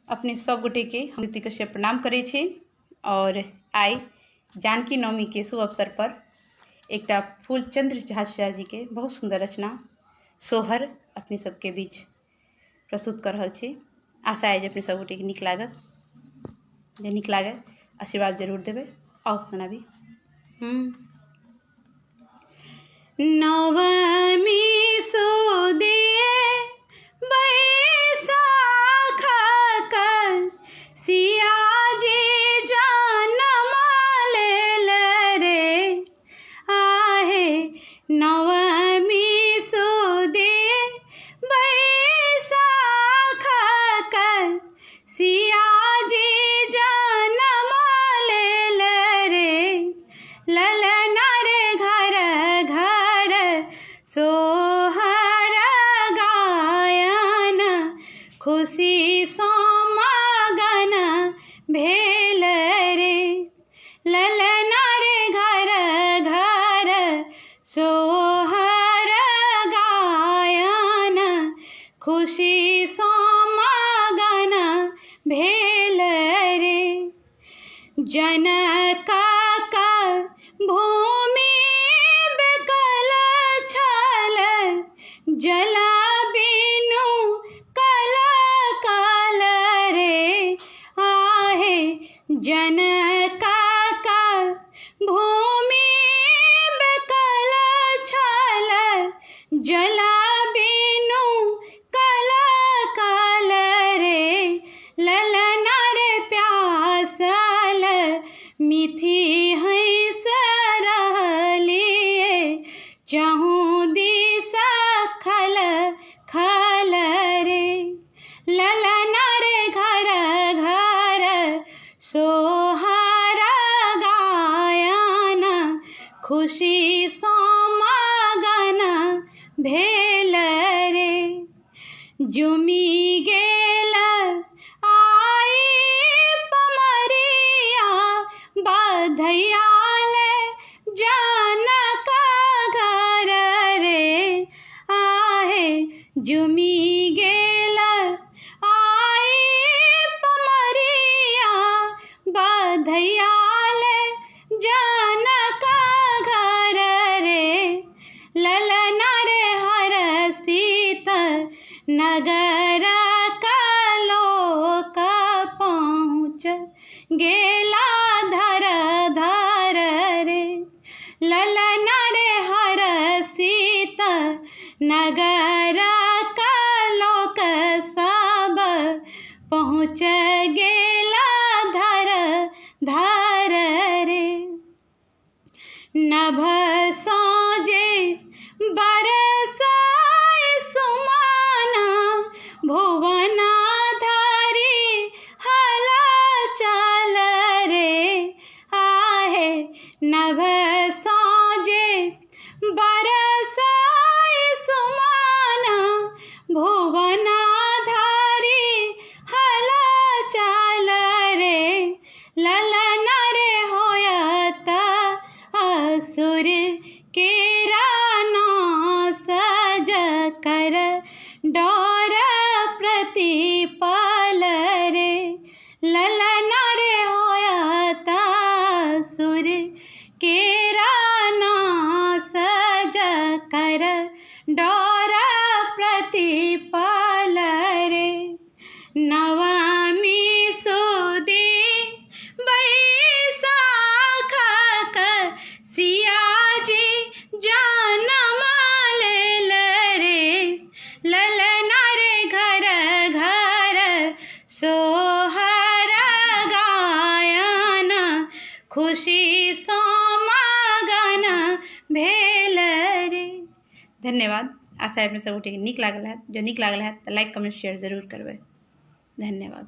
अपने सब गोटे के हम ऋतिक से प्रणाम करे छी और आई जानकी नवमी के शुभ अवसर पर एक फूलचंद्र झाझा जी के बहुत सुंदर रचना सोहर अपने सबके बीच प्रस्तुत कर रहल छी। आशा है जे अपने सब गोटे के नीक लागत, जे नीक लागे आशीर्वाद जरूर देवे। आओ सुनाबी। नवमी सुदिए बैसाख कर सिया जी जनम लेल रे आहे। नवमी सुदिए बैसाख कर सिया जी जनम लेल रे ललना रे घर घर सोहर गायन खुशी सोमगन भेल रे ललना रे घर घर सोहर गायन खुशी सोमगन भेल रे। जनक भूमि बिकल छल जल बिनु कल कल रे आहे। जनक भूमि बिकल छल जल बिनु कल कल रे ललना रे प्यासल मिथि हंस रहलिए चहु दिस खल खल रे ललना रे घर घर सोहर गायन खुशी सोमगन भेल रे। जुमि गेल आई पमरिया बधैयाल जनक घर रे आहे। जुमि गेल आई पमरिया बधैयाल जनक घर रे ललना रे हर सीत नगर लोक पहुँच गेला धर धर रे ललना रे हर सीत नगर लोक सब पहुँच गेला धर धर रे। नभ सोजे बरसाए सुमन भुवन धारी हल चल रे आहे। नभ सोजे बरसाए सुमन भुवन धारी हल चल रे ललना रे होयत असुर केरा नास कर डोर प्रतिपल रे ललना रे होयत असुर केरा नास कर डोर प्रतिपल रे। नवमी सुदी बैसाख कर सिया जी जनम लेल रे ललना रे घर घर सोहर गायन खुशी सोमगन भेल रे। धन्यवाद। आशा है अपने सब नीक लागल है। जो नीक लागल है तो लाइक कमेंट शेयर जरूर करबे। धन्यवाद।